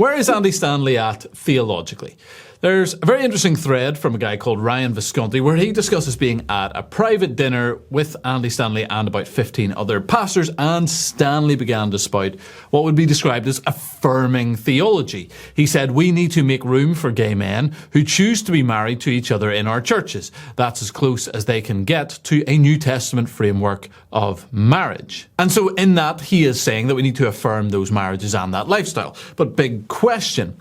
Where is Andy Stanley at theologically? There's a very interesting thread from a guy called Ryan Visconti where he discusses being at a private dinner with Andy Stanley and about 15 other pastors, and Stanley began to spout what would be described as affirming theology. He said, "We need to make room for gay men who choose to be married to each other in our churches. That's as close as they can get to a New Testament framework of marriage." And so in that, he is saying that we need to affirm those marriages and that lifestyle. But big question.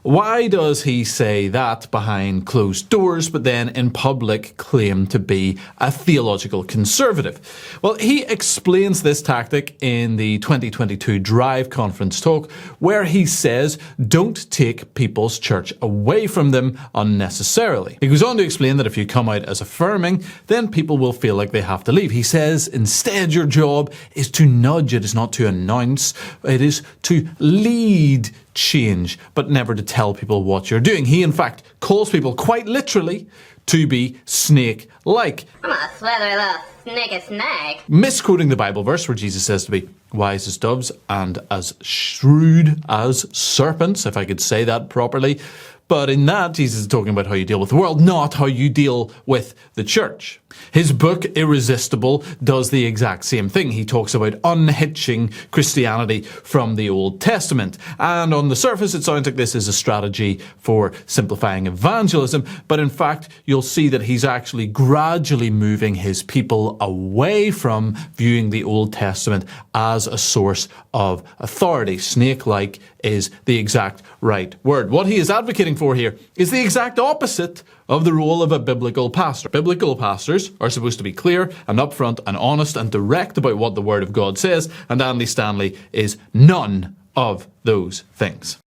Why does he say that behind closed doors, but then in public claim to be a theological conservative? Well, he explains this tactic in the 2022 Drive conference talk, where he says, don't take people's church away from them unnecessarily. He goes on to explain that if you come out as affirming, then people will feel like they have to leave. He says, instead, your job is to nudge. It is not to announce. It is to lead change, but never to tell people what you're doing. He, in fact, calls people quite literally to be snake-like. I'm a slither little snake snake. Misquoting the Bible verse where Jesus says to be wise as doves and as shrewd as serpents, if I could say that properly. But in that, Jesus is talking about how you deal with the world, not how you deal with the church. His book, Irresistible, does the exact same thing. He talks about unhitching Christianity from the Old Testament. And on the surface, it sounds like this is a strategy for simplifying evangelism. But in fact, you'll see that he's actually gradually moving his people away from viewing the Old Testament as a source of authority. Snake-like is the exact right word. What he is advocating for here is the exact opposite of the role of a biblical pastor. Biblical pastors are supposed to be clear and upfront and honest and direct about what the Word of God says, and Andy Stanley is none of those things.